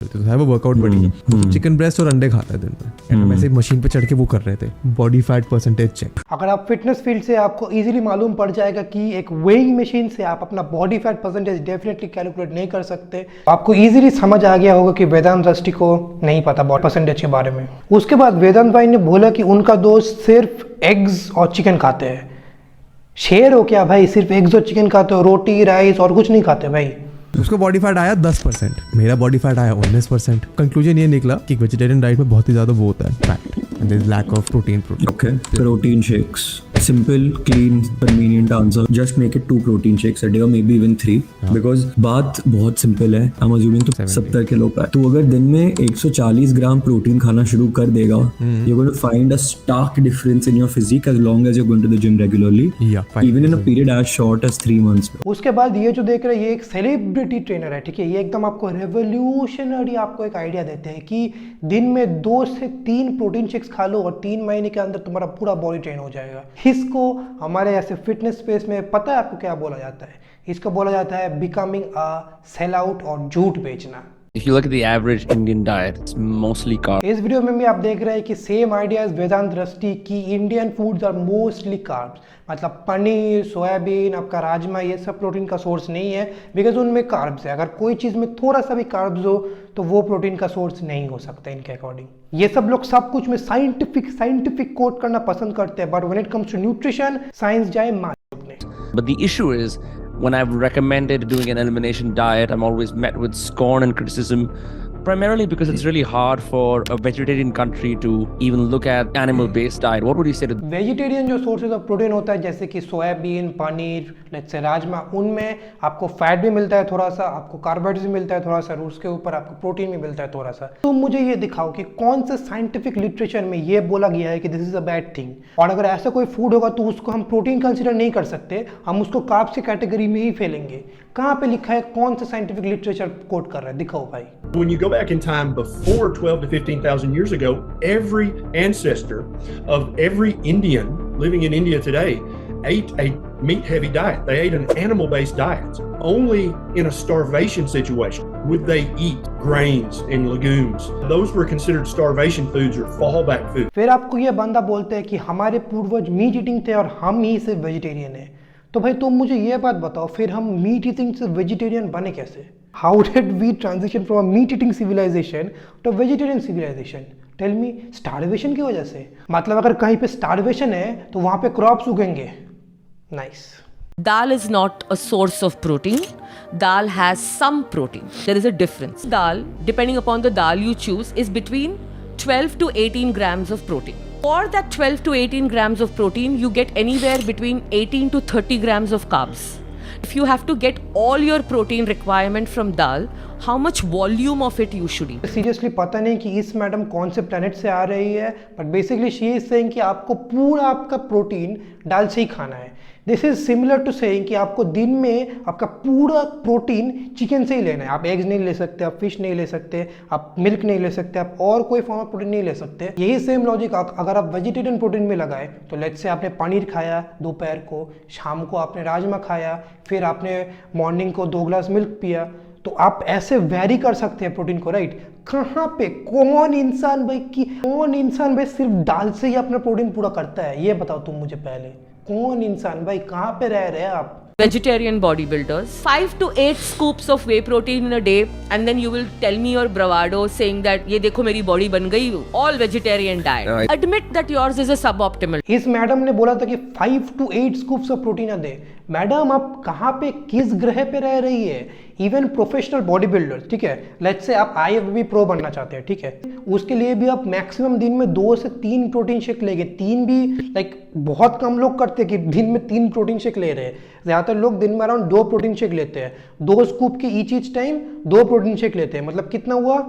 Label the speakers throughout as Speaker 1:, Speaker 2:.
Speaker 1: तो है वो वर्कआउट बड़ी तो चिकन ब्रेस्ट और अंडे खाता है दिन में एंड वैसे मशीन पे चढ़ के वो कर रहे थे बॉडी फैट परसेंटेज चेक।
Speaker 2: अगर आप फिटनेस फील्ड से आपको इजीली मालूम पड़ जाएगा कि एक वेइंग मशीन से आप अपना body fat percentage definitely calculate नहीं कर सकते। आपको इजीली समझ आ गया होगा कि वेदांत दृष्टि को नहीं पता बॉडी परसेंटेज के बारे में। उसके बाद वेदांत भाई ने बोला कि उनका दोस्त सिर्फ एग्स और चिकन खाते हैं। शेर हो क्या भाई, सिर्फ एग्स और चिकन खाते हो, रोटी राइस और कुछ नहीं खाते भाई।
Speaker 1: उसका बॉडी फैट आया 10%, मेरा बॉडी फैट आया 19%। कंक्लूजन ये निकला कि वेजिटेरियन डाइट में बहुत ही ज्यादा वो होता है fat and there is lack of protein.
Speaker 3: Okay, protein shakes. Simple, clean, convenient answer. Just make it 2 protein shakes a day or maybe even 3. Because बात बहुत simple है. I'm assuming तो 70 किलो का है. तो अगर दिन में 140 ग्राम प्रोटीन खाना शुरू कर देगा, you're going to find a stark difference in your physique as long as you're going to the gym regularly.
Speaker 1: Yeah,
Speaker 3: even in a period as short as 3 months.
Speaker 2: उसके बाद ये जो देख रहे हैं ये एक सेलिब्रिटी ट्रेनर है, ठीक है। ये एकदम आपको रेवोल्यूशनरी आपको एक आइडिया देते हैं कि दिन में 2 से 3 प्रोटीन शेक्स खा लो और 3 महीने के अंदर तुम्हारा पूरा बॉडी ट्रेन हो जाएगा। इसको हमारे ऐसे फिटनेस स्पेस में पता है आपको क्या बोला जाता है? इसको बोला जाता है बिकमिंग अ सेल आउट और झूठ बेचना।
Speaker 4: If you look at the average Indian diet, it's mostly carbs.
Speaker 2: इस वीडियो में भी आप देख रहे हैं कि सेम आइडियाज वेदांत दृष्टि की Indian foods are mostly carbs. मतलब पनीर, सोयाबीन, आपका राजमा, ये सब प्रोटीन का सोर्स नहीं है बिकॉज उनमें कार्ब्स है। अगर कोई चीज़ में थोड़ा सा भी कार्ब्स हो तो वो प्रोटीन का सोर्स नहीं हो सकता इनके अकॉर्डिंग। ये सब लोग सब कुछ में साइंटिफिक कोट करना पसंद करते हैं, but when it comes to nutrition science जाए मारने।
Speaker 4: But the issue is, when I've recommended doing an elimination diet, I'm always met with scorn and criticism, primarily because it's really hard for a vegetarian country to even look at animal-based diet. What would you say to
Speaker 2: vegetarian जो sources of protein होता है जैसे कि soybean, paneer, let's say rajma, उनमें आपको fat भी मिलता है थोड़ा सा, आपको कार्बोहाइड्रेट्स भी मिलता है थोड़ा सा, और उसके ऊपर आपको प्रोटीन भी मिलता है थोड़ा सा। तो मुझे ये दिखाओ कि कौन से साइंटिफिक लिटरेचर में ये बोला गया है कि this is a bad thing, और अगर ऐसा कोई फूड होगा तो उसको हम प्रोटीन कंसिडर नहीं कर सकते, हम उसको कार्ब्स की कैटेगरी में ही फैलेंगे। कहाँ पे लिखा है, कौन सा साइंटिफिक लिटरेचर कोट कर रहा है, दिखाओ भाई।
Speaker 5: When you go back in time before 12 to 15,000 years ago, every ancestor of every Indian living in India today ate a meat-heavy diet. They ate an animal-based diet. Only in a starvation situation would they eat grains and legumes. Those were considered starvation foods or fallback foods.
Speaker 2: फिर आपको ये बंदा बोलते हैं कि हमारे पूर्वज meat eating थे और हम ही सिर्फ वेजिटेरियन है। तो भाई तुम मुझे ये बात बताओ, फिर हम मीट ईटिंग से वेजिटेरियन बने कैसे? How did we transition from a meat eating civilisation to vegetarian civilisation? Tell me, starvation की वजह से? मतलब अगर कहीं पे स्टारवेशन है तो वहां पे क्रॉप्स उगेंगे। Nice.
Speaker 6: Dal is not a source of protein. Dal has some protein. There is a difference. Dal, depending upon the dal you choose, is between 12 to 18 grams of protein. For that 12 to 18 grams of protein, you get anywhere between 18 to 30 grams of carbs. If you have to get all your protein requirement from dal, how much volume of it you should eat?
Speaker 2: Seriously पता नहीं कि इस madam कौन से planet से आ रही है, but basically she is saying कि आपको पूरा आपका प्रोटीन दाल से ही खाना है। This is similar to saying कि आपको दिन में आपका पूरा प्रोटीन चिकन से ही लेना है। आप एग्स नहीं ले सकते, आप फिश नहीं ले सकते, आप मिल्क नहीं ले सकते, आप और कोई फॉर्म ऑफ प्रोटीन नहीं ले सकते। यही सेम लॉजिक अगर आप वेजिटेरियन प्रोटीन में लगाए तो लेट्स से आपने पनीर खाया दोपहर को, शाम को आपने राजमा खाया, फिर आपने मॉर्निंग को 2 ग्लास मिल्क पिया, तो आप ऐसे वेरी कर सकते हैं प्रोटीन को, राइट? कहाँ पे कौन इंसान भाई सिर्फ दाल से ही अपना प्रोटीन पूरा करता है? ये बताओ तुम मुझे पहले, कौन इंसान भाई, कहाँ पे रह रहे हैं आप?
Speaker 6: Vegetarian bodybuilders, 5 to 8 scoops of whey protein in a day, and then you will tell me your bravado saying that ये देखो मेरी body बन गई, all vegetarian diet. Admit that yours is a suboptimal.
Speaker 2: इस मैडम ने बोला था कि 5 to 8 स्कूप्स ऑफ प्रोटीन आ दे। मैडम आप कहाँ पे, किस ग्रह पे रह रही है? इवन प्रोफेशनल बॉडी बिल्डर, ठीक है, लेट्स से आप IFBB प्रो बनना चाहते हैं, ठीक है, उसके लिए भी आप मैक्सिमम दिन में 2 से 3 प्रोटीन शेक लेंगे। 3 भी लाइक बहुत कम लोग करते हैं कि दिन में 3 प्रोटीन शेक ले रहे हैं। ज़्यादातर लोग दिन में अराउंड 2 प्रोटीन शेक लेते हैं। 2 स्कूप के ईच टाइम 2 प्रोटीन शेक लेते हैं। मतलब कितना हुआ?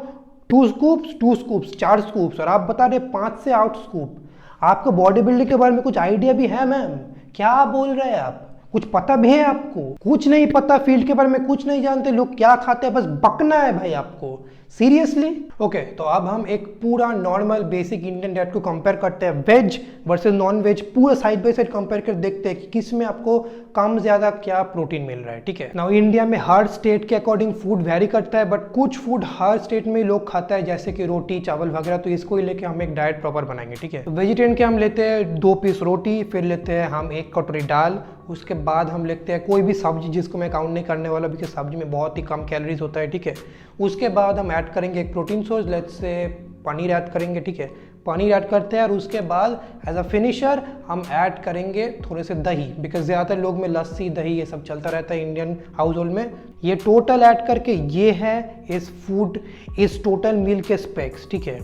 Speaker 2: 2 स्कूप्स 4 स्कूप्स, और आप बता रहे 5 से 8 स्कूप। आपको बॉडी बिल्डिंग के बारे में कुछ आइडिया भी है मैम? क्या बोल रहे हैं आप? कुछ पता भी है आपको? कुछ नहीं पता, फील्ड के बारे में कुछ नहीं जानते, लोग क्या खाते हैं बस बकना है भाई आपको। सीरियसली? ओके, तो अब हम एक पूरा नॉर्मल बेसिक इंडियन डाइट को कंपेयर करते हैं, वेज वर्सेस नॉन वेज, पूरा साइड बाय साइड कंपेयर कर देखते हैं कि किस में आपको कम ज्यादा क्या प्रोटीन मिल रहा है, ठीक है। नाउ इंडिया में हर स्टेट के अकॉर्डिंग फूड वेरी करता है, बट कुछ फूड हर स्टेट में लोग खाता है, जैसे कि रोटी चावल वगैरह, तो इसको ही लेके हम एक डाइट प्रॉपर बनाएंगे, ठीक है। तो वेजिटेरियन के हम लेते हैं 2 पीस रोटी, फिर लेते हैं हम 1 कटोरी दाल, उसके बाद हम लेते हैं कोई भी सब्जी जिसको मैं काउंट नहीं करने वाला बिकॉज सब्जी में बहुत ही कम कैलोरीज होता है, ठीक है। उसके बाद हम ऐड करेंगे एक protein source, let's say paneer add करेंगे, ठीक है। पनीर ऐड करते हैं और उसके बाद एज अ फिनिशर हम ऐड करेंगे थोड़े से दही, बिकॉज ज़्यादातर लोग में लस्सी दही ये सब चलता रहता है इंडियन हाउस होल्ड में। ये टोटल ऐड करके ये है इस टोटल मील के स्पेक्स, ठीक है।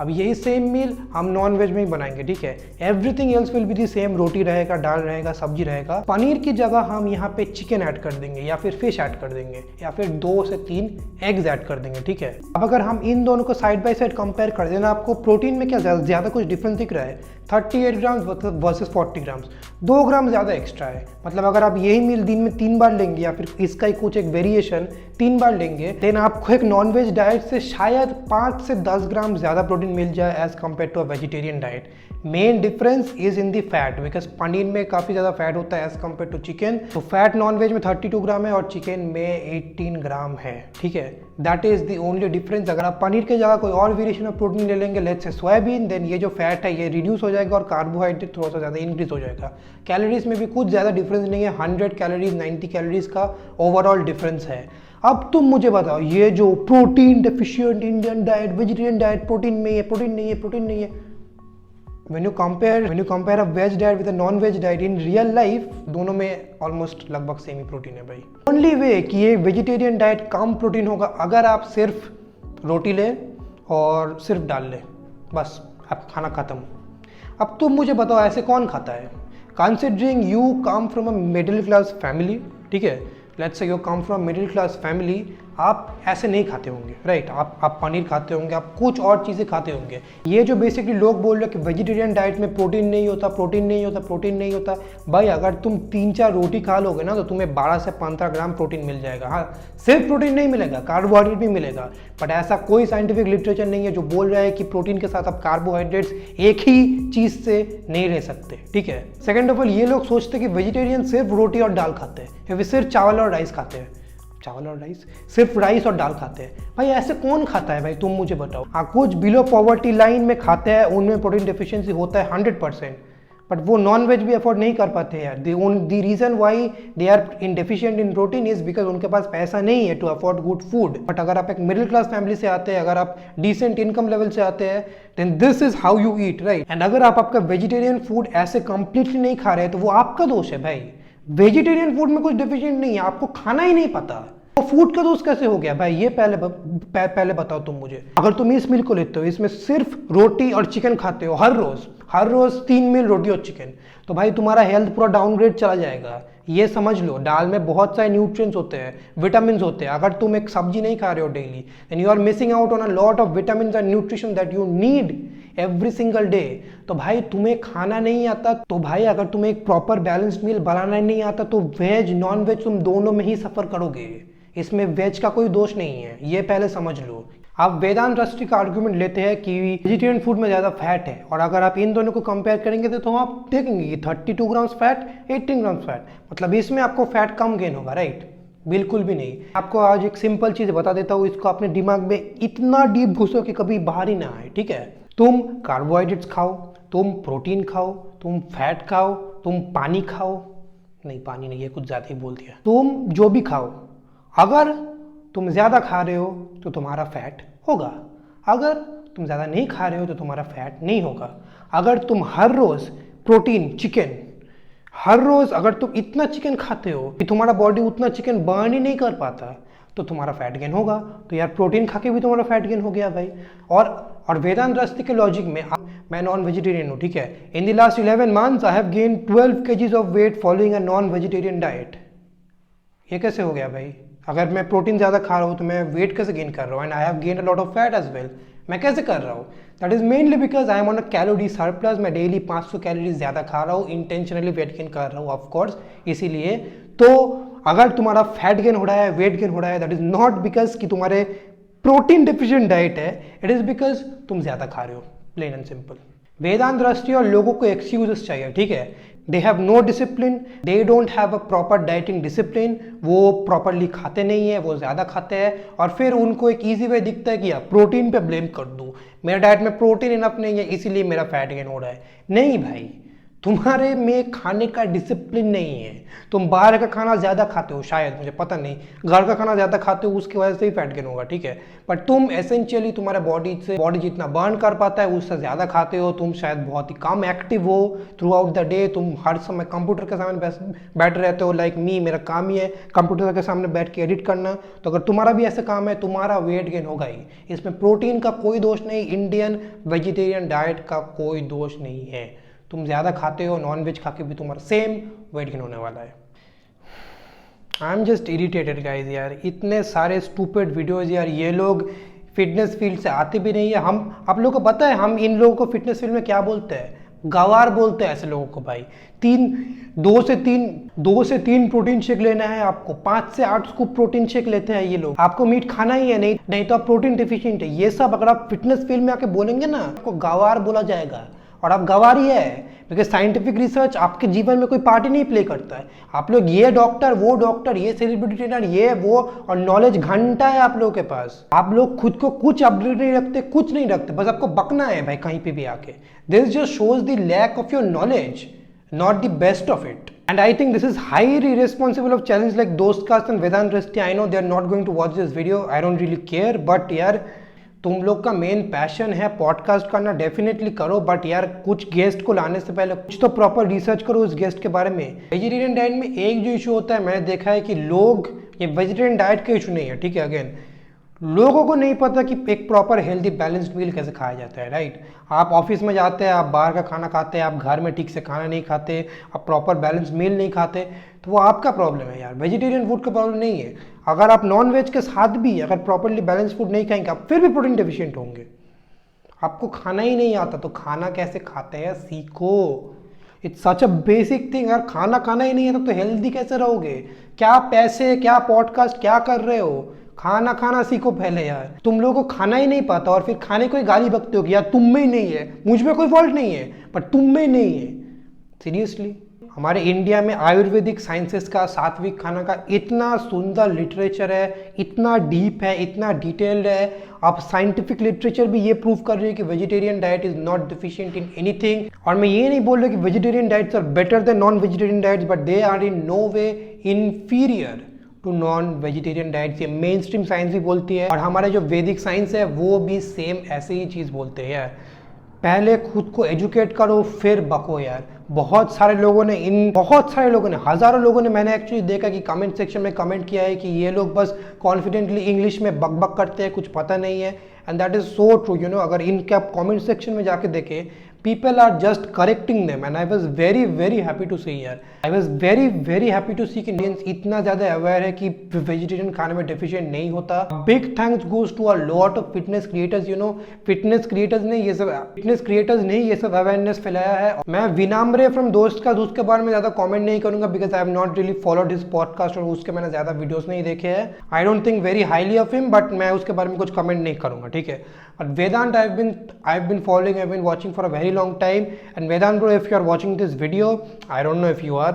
Speaker 2: अब यही सेम मील हम नॉन वेज में ही बनाएंगे, ठीक है। Everything else will be the same, रोटी रहेगा, दाल रहेगा, सब्जी रहेगा। पनीर की जगह हम यहाँ पे चिकन ऐड कर देंगे या फिर फिश ऐड कर देंगे या फिर 2 से 3 एग्स ऐड कर देंगे, ठीक है। अब अगर हम इन दोनों को साइड बाय साइड कंपेयर कर देना, आपको प्रोटीन में क्या ज़्यादा कुछ डिफरेंस दिख रहा है? 38 ग्राम्स वर्सेस 40 ग्राम्स, 2 ग्राम ज़्यादा एक्स्ट्रा है। मतलब अगर आप यही मील दिन में 3 बार लेंगे या फिर इसका ही कुछ एक वेरिएशन 3 बार लेंगे, देन आपको एक नॉनवेज डाइट से शायद 5 से 10 ग्राम ज़्यादा प्रोटीन मिल जाए as compared to a vegetarian diet. Main difference is in the fat, because paneer में काफ़ी ज़्यादा फैट होता है एज कम्पेयर टू चिकन। तो फैट नॉनवेज में 32 ग्राम है और चिकन में 18 ग्राम है, ठीक है। That is the only difference. अगर आप पनीर की जगह कोई और वेरिएशन ऑफ प्रोटीन ले लेंगे, लेट्स से सोयाबीन, देन ये जो फैट है ये रिड्यूस हो जाएगा और कार्बोहाइड्रेट थोड़ा सा ज़्यादा इंक्रीज हो जाएगा। कैलोरीज में भी कुछ ज़्यादा डिफरेंस नहीं है, 100 कैलोरीज 90 कैलोरीज का ओवरऑल डिफरेंस है। अब तुम मुझे बताओ, ये जो protein deficient Indian diet, vegetarian diet, protein में ये प्रोटीन नहीं है, प्रोटीन नहीं है, when you compare a veg diet with a non veg diet in real life, दोनों में ऑलमोस्ट लगभग सेम ही प्रोटीन है भाई। ओनली वे कि ये वेजिटेरियन डाइट कम प्रोटीन होगा अगर आप सिर्फ रोटी लें और सिर्फ दाल लें, बस आप खाना खत्म। अब तुम मुझे बताओ ऐसे कौन खाता है? Considering you come from a middle class family, ठीक है, let's say you come from middle class family, आप ऐसे नहीं खाते होंगे, राइट। आप पनीर खाते होंगे, आप कुछ और चीज़ें खाते होंगे। ये जो बेसिकली लोग बोल रहे हैं कि वेजिटेरियन डाइट में प्रोटीन नहीं होता, प्रोटीन नहीं होता, प्रोटीन नहीं होता, भाई अगर तुम 3-4 रोटी खा लोगे ना तो तुम्हें 12 से 15 ग्राम प्रोटीन मिल जाएगा। हाँ, सिर्फ प्रोटीन नहीं मिलेगा, कार्बोहाइड्रेट भी मिलेगा, बट ऐसा कोई साइंटिफिक लिटरेचर नहीं है जो बोल रहा है कि प्रोटीन के साथ आप कार्बोहाइड्रेट्स एक ही चीज़ से नहीं ले सकते, ठीक है। सेकेंड ऑफ ऑल, ये लोग सोचते हैं कि वेजिटेरियन सिर्फ रोटी और दाल खाते हैं या फिर सिर्फ चावल और राइस खाते हैं, चावल और राइस, सिर्फ राइस और दाल खाते हैं। भाई ऐसे कौन खाता है भाई, तुम मुझे बताओ। हाँ, कुछ बिलो पॉवर्टी लाइन में खाते हैं, उनमें प्रोटीन डेफिशिएंसी होता है 100%, बट वो नॉन वेज भी अफोर्ड नहीं कर पाते हैं यार। The reason why they are in deficient in protein is because उनके पास पैसा नहीं है to afford good food. But अगर आप एक मिडिल क्लास फैमिली से आते हैं, अगर आप डिसेंट इनकम लेवल से आते हैं, then this is how you eat, right. And अगर आप आपका वेजिटेरियन फूड ऐसे कंप्लीटली नहीं खा रहे तो वो आपका दोष है भाई। वेजिटेरियन फूड में कुछ डेफिशिएंट नहीं है, आपको खाना ही नहीं पता। तो फूड का दोष कैसे हो गया भाई, ये पहले बताओ तुम मुझे। अगर तुम इस मील को लेते हो, इसमें सिर्फ रोटी और चिकन खाते हो हर रोज 3 मील रोटी और चिकन, तो भाई तुम्हारा हेल्थ पूरा डाउनग्रेड चला जाएगा। ये समझ लो, दाल में बहुत सारे न्यूट्रिएंट्स होते हैं, विटामिन होते हैं। अगर तुम एक सब्जी नहीं खा रहे हो daily, then you are missing out on a lot of vitamin and nutrition that you need every single day. तो भाई तुम्हें खाना नहीं आता, तो भाई अगर तुम्हें एक प्रॉपर बैलेंस्ड मील बनाना नहीं आता, तो वेज नॉन वेज तुम दोनों में ही सफर करोगे। इसमें वेज का कोई दोष नहीं है, ये पहले समझ लो। आप वेदांत दृष्टि का आर्गुमेंट लेते हैं कि वेजिटेरियन फूड में ज़्यादा फैट है, और अगर आप इन दोनों को कंपेयर करेंगे तो आप देखेंगे कि 32 ग्राम्स फैट, 18 ग्राम्स फैट, मतलब इसमें आपको फैट कम गेन होगा, राइट। बिल्कुल भी नहीं। आपको आज एक सिंपल चीज़ बता देता हूँ, इसको अपने दिमाग में इतना डीप घुसो कि कभी बाहर ही ना आए, ठीक है। तुम कार्बोहाइड्रेट्स खाओ, तुम प्रोटीन खाओ, तुम फैट खाओ, तुम पानी खाओ, नहीं पानी नहीं, ये कुछ ज़्यादा ही बोल दिया। तुम जो भी खाओ, अगर तुम ज़्यादा खा रहे हो तो तुम्हारा फैट होगा, अगर तुम ज़्यादा नहीं खा रहे हो तो तुम्हारा फैट नहीं होगा। अगर तुम हर रोज़ प्रोटीन चिकन, हर रोज़ अगर तुम इतना चिकन खाते हो कि तुम्हारा बॉडी उतना चिकन बर्न ही नहीं कर पाता, तो तुम्हारा फैट गेन होगा। तो यार प्रोटीन खा के भी तुम्हारा फैट गेन हो गया भाई। और वेदांत दृष्टि के लॉजिक में मैं नॉन वेजिटेरियन हूँ, ठीक है। In the last 11 months I have gain 12 kgs of weight following a non vegetarian diet. ये कैसे हो गया भाई? अगर मैं प्रोटीन ज़्यादा खा रहा हूँ तो मैं वेट कैसे गेन कर रहा हूँ? And I have gain a lot of fat as well. मैं कैसे कर रहा हूँ? That is mainly because I am on a calorie surplus. मैं डेली 500 कैलोरीज ज़्यादा खा रहा हूँ, इंटेंशनली वेट गेन कर रहा हूँ ऑफकोर्स इसीलिए। तो अगर तुम्हारा फैट गेन हो रहा है, वेट गेन हो रहा है, दैट इज नॉट बिकॉज कि तुम्हारे प्रोटीन डिफिशिएंट डाइट है, इट इज बिकॉज तुम ज्यादा खा रहे हो, प्लेन एंड सिंपल। वेदांत दृष्टि और लोगों को एक्सक्यूजेस चाहिए, ठीक है। They have no discipline, they don't have a proper dieting discipline, वो प्रॉपरली खाते नहीं है, वो ज़्यादा खाते हैं और फिर उनको एक ईजी वे दिखता है कि यार प्रोटीन पे ब्लेम कर दूँ, मेरा डाइट में प्रोटीन इनफ नहीं है इसीलिए मेरा फैट गेन हो रहा है। नहीं भाई, तुम्हारे में खाने का डिसिप्लिन नहीं है, तुम बाहर का खाना ज़्यादा खाते हो, शायद मुझे पता नहीं, घर का खाना ज़्यादा खाते हो उसकी वजह से ही फैट गेन होगा, ठीक है। बट तुम एसेंशियली तुम्हारे बॉडी जितना बर्न कर पाता है उससे ज़्यादा खाते हो, तुम शायद बहुत ही कम एक्टिव हो थ्रू आउट द डे, तुम हर समय कंप्यूटर के सामने बैठे रहते हो, लाइक मी, मेरा काम ही है कंप्यूटर के सामने बैठ के एडिट करना। तो अगर तुम्हारा भी ऐसा काम है, तुम्हारा वेट गेन होगा ही, इसमें प्रोटीन का कोई दोष नहीं, इंडियन वेजिटेरियन डाइट का कोई दोष नहीं है। तुम ज़्यादा खाते हो, नॉन वेज खा के भी तुम्हारा सेम वेट गेन होने वाला है। I am just irritated guys यार, इतने सारे स्टूपिड वीडियोज़ यार, ये लोग फिटनेस फील्ड से आते भी नहीं है। हम, आप लोगों को पता है हम इन लोगों को फिटनेस फील्ड में क्या बोलते हैं? गवार बोलते हैं ऐसे लोगों को भाई। 2 से 3 प्रोटीन शेक लेना है आपको, 5 से 8 स्कूप प्रोटीन शेक लेते हैं ये लोग। आपको मीट खाना ही है, नहीं तो आप प्रोटीन डिफिशिएंट है। ये सब अगर आप फिटनेस फील्ड में आके बोलेंगे ना, आपको गवार बोला जाएगा और आप गवार ही है, बिकॉज साइंटिफिक रिसर्च आपके जीवन में कोई पार्ट ही नहीं प्ले करता है। आप लोग ये डॉक्टर, वो डॉक्टर, ये सेलिब्रिटी ट्रेनर, ये वो, और नॉलेज घंटा है आप लोगों के पास। आप लोग खुद को कुछ अपडेट नहीं रखते, कुछ नहीं रखते, बस आपको बकना है भाई कहीं पे भी आके। This just shows the lack of your knowledge, not the best of it. And I think this is highly irresponsible of challenge like Dostcast and Vedant Dristy. I know they're not going to watch this video. I don't really care. But यार, तुम लोग का main passion है podcast करना, definitely करो, but यार कुछ guest को लाने से पहले कुछ तो प्रॉपर रिसर्च करो उस गेस्ट के बारे में। वेजिटेरियन डाइट में एक जो इशू होता है, मैंने देखा है कि लोग, ये वेजिटेरियन डाइट का इशू नहीं है, ठीक है, अगेन लोगों को नहीं पता कि एक प्रॉपर हेल्दी बैलेंस्ड मील कैसे खाया जाता है, राइट। आप ऑफिस में जाते हैं, आप बाहर का खाना खाते हैं, आप घर में ठीक से खाना नहीं खाते, आप प्रॉपर बैलेंस्ड मील नहीं खाते, तो वो आपका प्रॉब्लम है यार, वेजिटेरियन फूड का प्रॉब्लम नहीं है। अगर आप नॉन वेज के साथ भी अगर प्रॉपरली बैलेंस फूड नहीं खाएंगे, आप फिर भी प्रोटीन डेफिशिएंट होंगे। आपको खाना ही नहीं आता तो खाना कैसे खाते हैं सीखो। It's such a basic thing. अगर खाना ही नहीं आता तो हेल्दी कैसे रहोगे? क्या पैसे, क्या पॉडकास्ट, क्या कर रहे हो? खाना सीखो पहले यार। तुम लोगों को खाना ही नहीं पाता और फिर खाने को ही गाली बकते हो कि यार तुम में ही नहीं है, मुझ में कोई फॉल्ट नहीं है पर तुम में ही नहीं है। सीरियसली, हमारे इंडिया में आयुर्वेदिक साइंसेस का, सात्विक खाना का इतना सुंदर लिटरेचर है, इतना डीप है, इतना डिटेल्ड है। अब साइंटिफिक लिटरेचर भी ये प्रूव कर रही है कि vegetarian diet is not deficient in anything. और मैं ये नहीं बोल रहा कि vegetarian diets are better than non vegetarian diets, but they are in no way inferior to non vegetarian diets. ये मेन स्ट्रीम साइंस भी बोलती है और हमारे जो वैदिक साइंस है वो भी सेम ऐसे ही चीज़ बोलते हैं यार। पहले खुद को एजुकेट करो फिर बको यार। बहुत सारे लोगों ने, हज़ारों लोगों ने, मैंने एक्चुअली देखा कि कमेंट सेक्शन में कमेंट किया है कि ये लोग बस कॉन्फिडेंटली इंग्लिश में बक करते हैं, कुछ पता नहीं है। And that is so true, you know. अगर इनके आप कमेंट सेक्शन में जाके देखें, people are just correcting them and I was very happy to see यार। I was very happy to see कि इंडियंस इतना ज़्यादा अवेयर है कि वेजिटेरियन खाने में डेफिशिएंट नहीं होता। Big thanks goes to a lot of fitness creators, you know. Fitness creators ने ये सब अवेयरनेस फैलाया है। मैं विनम्र फ्रॉम दोस्त का उसके बारे में ज़्यादा कमेंट नहीं करूंगा because I have not really followed his podcast और उसके मैंने ज़्यादा वीडियोस नहीं देखे हैं। I don't think very highly of him, but मैं उसके बारे में कुछ कमेंट नहीं करूंगा, ठीक है। But Vedant, I've been following, I've been watching for a very long time. And Vedant bro, if you are watching this video, I don't know if you are,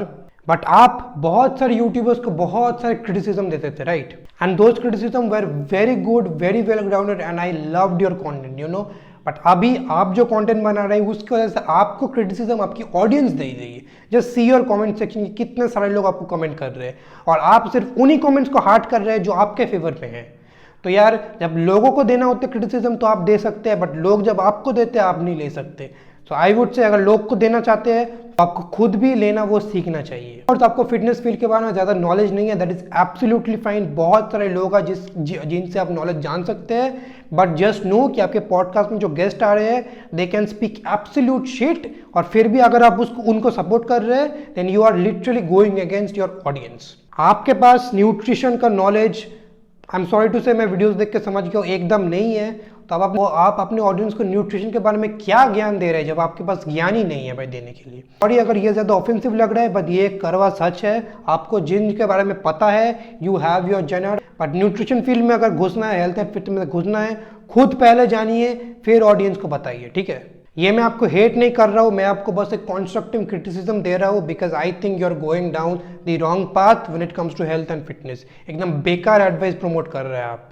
Speaker 2: but आप बहुत सारे यूट्यूबर्स को बहुत सारे क्रिटिसिज्म देते थे, right? And those criticism were very good, very well grounded and I loved your content, you know. But अभी आप जो कंटेंट बना रहे हैं उसकी वजह से आपको क्रिटिसिज्म आपकी ऑडियंस दे रही है। Just see your comment section की कितने सारे लोग आपको कमेंट कर रहे हैं और आप सिर्फ उन्हीं कमेंट्स को हार्ट कर रहे हैं जो आपके फेवर पे हैं। तो यार, जब लोगों को देना होता है क्रिटिसिज्म तो आप दे सकते हैं, बट लोग जब आपको देते हैं आप नहीं ले सकते। सो आई वुड से अगर लोग को देना चाहते हैं तो आपको खुद भी लेना वो सीखना चाहिए। और तो आपको फिटनेस फील्ड के बारे में ज़्यादा नॉलेज नहीं है, दैट इज एब्सोल्युटली फाइन। बहुत सारे लोग हैं जिनसे आप नॉलेज जान सकते हैं, बट जस्ट नो कि आपके पॉडकास्ट में जो गेस्ट आ रहे हैं they can speak absolute shit, और फिर भी अगर आप उनको सपोर्ट कर रहे हैं then you are literally going against your audience. आपके पास न्यूट्रिशन का knowledge, I am sorry to say, मैं वीडियोस देख के समझ गया एकदम नहीं है। तो अब आप अपने ऑडियंस को न्यूट्रिशन के बारे में क्या ज्ञान दे रहे हैं जब आपके पास ज्ञान ही नहीं है भाई देने के लिए। और ये अगर ये ज़्यादा ऑफेंसिव लग रहा है, बट ये करवा सच है। आपको जिन के बारे में पता है, you have your genre, but nutrition field में अगर घुसना है, हेल्थ एंड फिटनेस में घुसना है, खुद पहले जानिए फिर ऑडियंस को बताइए, ठीक है। ये मैं आपको हेट नहीं कर रहा हूँ, मैं आपको बस एक कॉन्स्ट्रक्टिव क्रिटिसिज्म दे रहा हूँ, because I think you are going down the wrong path when it comes to health and fitness. एकदम बेकार एडवाइस प्रमोट कर रहे हैं आप।